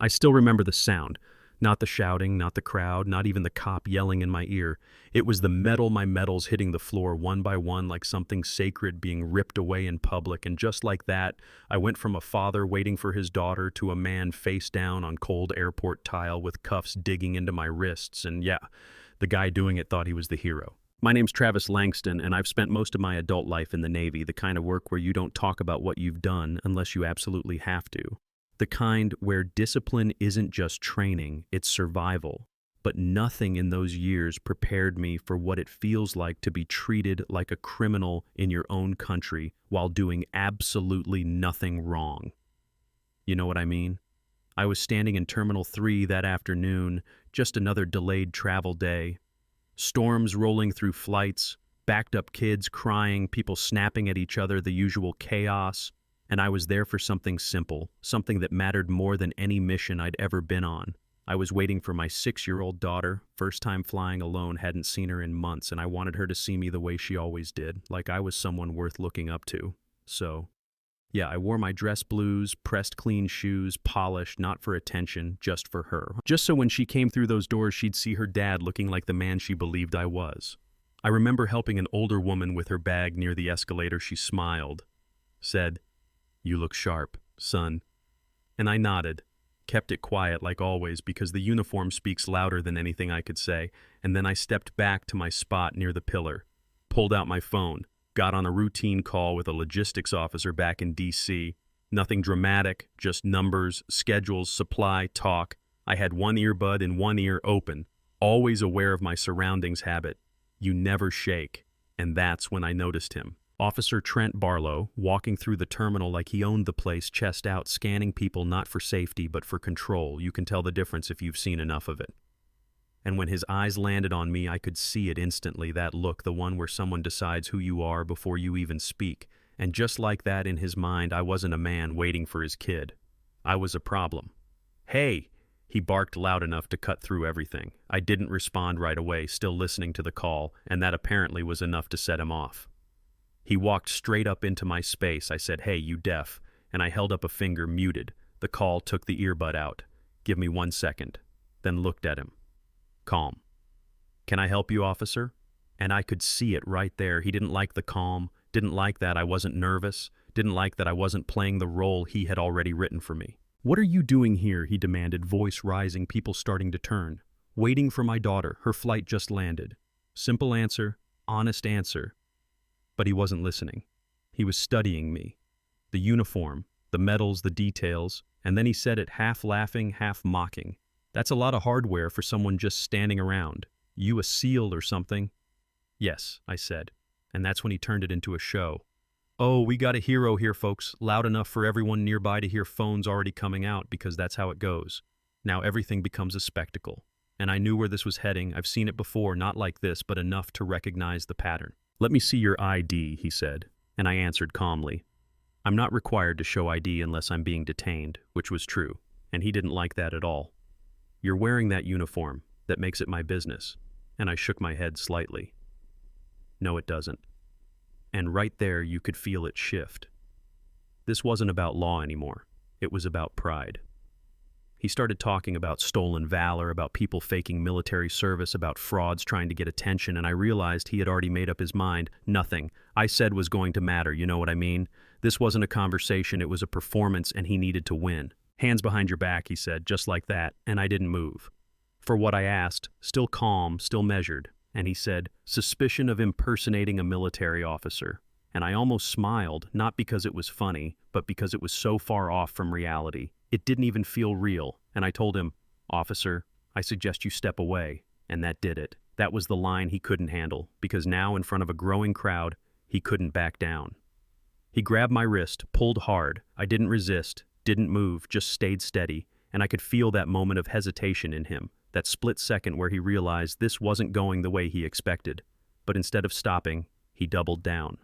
I still remember the sound. Not the shouting, not the crowd, not even the cop yelling in my ear. It was my medals hitting the floor one by one like something sacred being ripped away in public, and just like that, I went from a father waiting for his daughter to a man face down on cold airport tile with cuffs digging into my wrists, and yeah, the guy doing it thought he was the hero. My name's Travis Langston, and I've spent most of my adult life in the Navy, the kind of work where you don't talk about what you've done unless you absolutely have to. The kind where discipline isn't just training, it's survival. But nothing in those years prepared me for what it feels like to be treated like a criminal in your own country while doing absolutely nothing wrong. You know what I mean? I was standing in Terminal 3 that afternoon, just another delayed travel day. Storms rolling through flights, backed up kids crying, people snapping at each other, the usual chaos. And I was there for something simple, something that mattered more than any mission I'd ever been on. I was waiting for my 6-year-old daughter, first time flying alone, hadn't seen her in months, and I wanted her to see me the way she always did, like I was someone worth looking up to. So, yeah, I wore my dress blues, pressed clean shoes, polished, not for attention, just for her. Just so when she came through those doors, she'd see her dad looking like the man she believed I was. I remember helping an older woman with her bag near the escalator. She smiled, said, "You look sharp, son." And I nodded, kept it quiet like always because the uniform speaks louder than anything I could say, and then I stepped back to my spot near the pillar, pulled out my phone, got on a routine call with a logistics officer back in DC. Nothing dramatic, just numbers, schedules, supply, talk. I had one earbud and one ear open, always aware of my surroundings habit. You never shake. And that's when I noticed him. Officer Trent Barlo, walking through the terminal like he owned the place, chest out, scanning people not for safety but for control. You can tell the difference if you've seen enough of it. And when his eyes landed on me, I could see it instantly, that look, the one where someone decides who you are before you even speak. And just like that, in his mind, I wasn't a man waiting for his kid. I was a problem. "Hey!" He barked loud enough to cut through everything. I didn't respond right away, still listening to the call, and that apparently was enough to set him off. He walked straight up into my space. I said, "Hey, you deaf," and I held up a finger, muted. The call took the earbud out. "Give me 1 second." Then looked at him. Calm. "Can I help you, officer?" And I could see it right there. He didn't like the calm, didn't like that I wasn't nervous, didn't like that I wasn't playing the role he had already written for me. "What are you doing here?" he demanded, voice rising, people starting to turn. "Waiting for my daughter. Her flight just landed." Simple answer, honest answer. But he wasn't listening. He was studying me. The uniform, the medals, the details, and then he said it half laughing, half mocking. "That's a lot of hardware for someone just standing around. You a SEAL or something?" "Yes," I said, and that's when he turned it into a show. "Oh, we got a hero here, folks, loud enough for everyone nearby to hear phones already coming out because that's how it goes. Now everything becomes a spectacle. And I knew where this was heading. I've seen it before, not like this, but enough to recognize the pattern. "Let me see your ID," he said, and I answered calmly. I'm not required to show ID unless I'm being detained, which was true, and he didn't like that at all. "You're wearing that uniform. That makes it my business." And I shook my head slightly. "No, it doesn't." And right there you could feel it shift. This wasn't about law anymore. It was about pride. He started talking about stolen valor, about people faking military service, about frauds trying to get attention, and I realized he had already made up his mind. Nothing I said was going to matter, you know what I mean? This wasn't a conversation, it was a performance, and he needed to win. "Hands behind your back," he said, just like that, and I didn't move. For what I asked, still calm, still measured, and he said, "Suspicion of impersonating a military officer." And I almost smiled, not because it was funny, but because it was so far off from reality. It didn't even feel real, and I told him, "Officer, I suggest you step away," and that did it. That was the line he couldn't handle, because now in front of a growing crowd, he couldn't back down. He grabbed my wrist, pulled hard. I didn't resist, didn't move, just stayed steady, and I could feel that moment of hesitation in him, that split second where he realized this wasn't going the way he expected. But instead of stopping, he doubled down.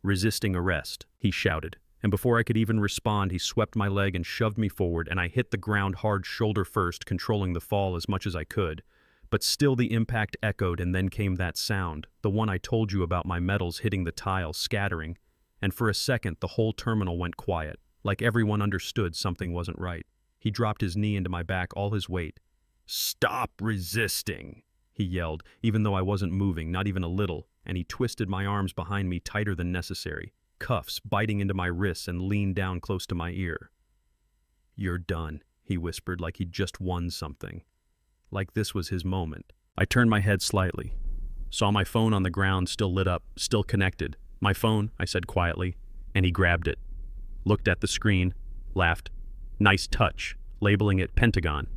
"Resisting arrest," he shouted. And before I could even respond, he swept my leg and shoved me forward, and I hit the ground hard shoulder first, controlling the fall as much as I could. But still the impact echoed, and then came that sound, the one I told you about, my medals hitting the tile, scattering. And for a second, the whole terminal went quiet, like everyone understood something wasn't right. He dropped his knee into my back, all his weight. "Stop resisting," he yelled, even though I wasn't moving, not even a little, and he twisted my arms behind me tighter than necessary, cuffs biting into my wrists, and leaned down close to my ear. "You're done," he whispered, like he'd just won something. Like this was his moment. I turned my head slightly. Saw my phone on the ground, still lit up, still connected. "My phone," I said quietly, and he grabbed it. Looked at the screen, laughed. "Nice touch," labeling it Pentagon.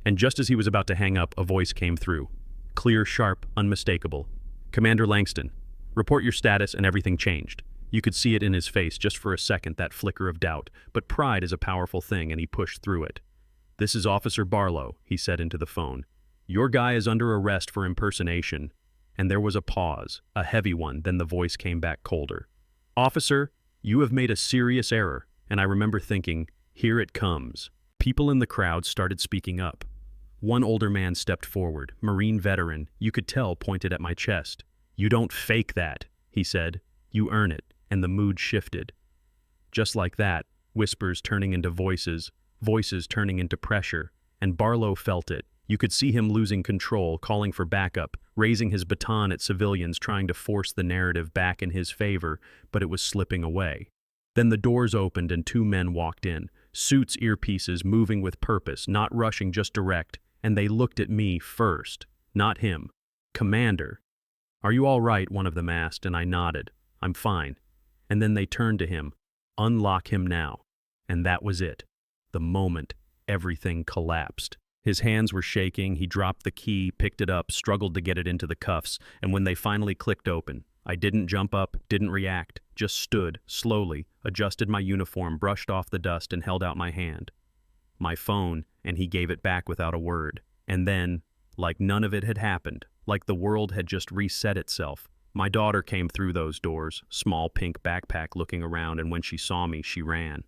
And just as he was about to hang up, a voice came through. Clear, sharp, unmistakable. "Commander Langston, report your status," and everything changed. You could see it in his face just for a second, that flicker of doubt, but pride is a powerful thing, and he pushed through it. "This is Officer Barlo," he said into the phone. "Your guy is under arrest for impersonation." And there was a pause, a heavy one, then the voice came back colder. "Officer, you have made a serious error." And I remember thinking, here it comes. People in the crowd started speaking up. One older man stepped forward, Marine veteran, you could tell, pointed at my chest. "You don't fake that," he said. "You earn it." And the mood shifted. Just like that, whispers turning into voices, voices turning into pressure, and Barlow felt it. You could see him losing control, calling for backup, raising his baton at civilians, trying to force the narrative back in his favor, but it was slipping away. Then the doors opened and two men walked in, suits, earpieces, moving with purpose, not rushing, just direct, and they looked at me first, not him. "Commander." "Are you all right?" one of them asked, and I nodded. "I'm fine." And then they turned to him. "Unlock him now." And that was it. The moment everything collapsed. His hands were shaking, he dropped the key, picked it up, struggled to get it into the cuffs, and when they finally clicked open, I didn't jump up, didn't react, just stood, slowly, adjusted my uniform, brushed off the dust, and held out my hand. My phone, and he gave it back without a word. And then, like none of it had happened, like the world had just reset itself, my daughter came through those doors, small pink backpack, looking around, and when she saw me, she ran.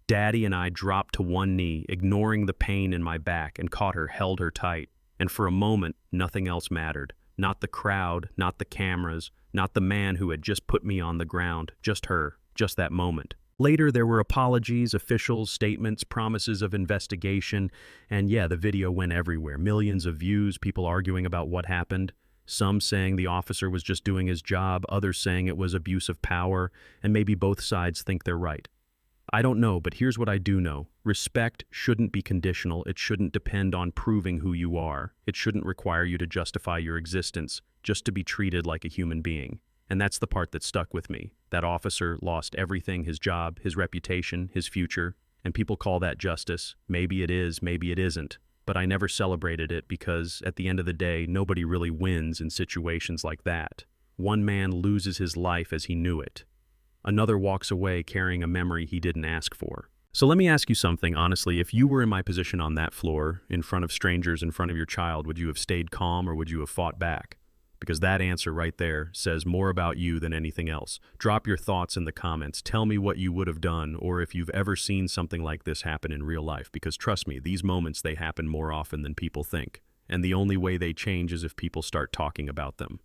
Daddy and I dropped to one knee, ignoring the pain in my back, and caught her, held her tight. And for a moment, nothing else mattered. Not the crowd, not the cameras, not the man who had just put me on the ground, just her, just that moment. Later, there were apologies, officials, statements, promises of investigation, and yeah, the video went everywhere. Millions of views, people arguing about what happened. Some saying the officer was just doing his job, others saying it was abuse of power, and maybe both sides think they're right. I don't know, but here's what I do know. Respect shouldn't be conditional. It shouldn't depend on proving who you are. It shouldn't require you to justify your existence, just to be treated like a human being. And that's the part that stuck with me. That officer lost everything, his job, his reputation, his future, and people call that justice. Maybe it is, maybe it isn't. But I never celebrated it because, at the end of the day, nobody really wins in situations like that. One man loses his life as he knew it. Another walks away carrying a memory he didn't ask for. So let me ask you something, honestly. If you were in my position on that floor, in front of strangers, in front of your child, would you have stayed calm or would you have fought back? Because that answer right there says more about you than anything else. Drop your thoughts in the comments. Tell me what you would have done, or if you've ever seen something like this happen in real life. Because trust me, these moments, they happen more often than people think. And the only way they change is if people start talking about them.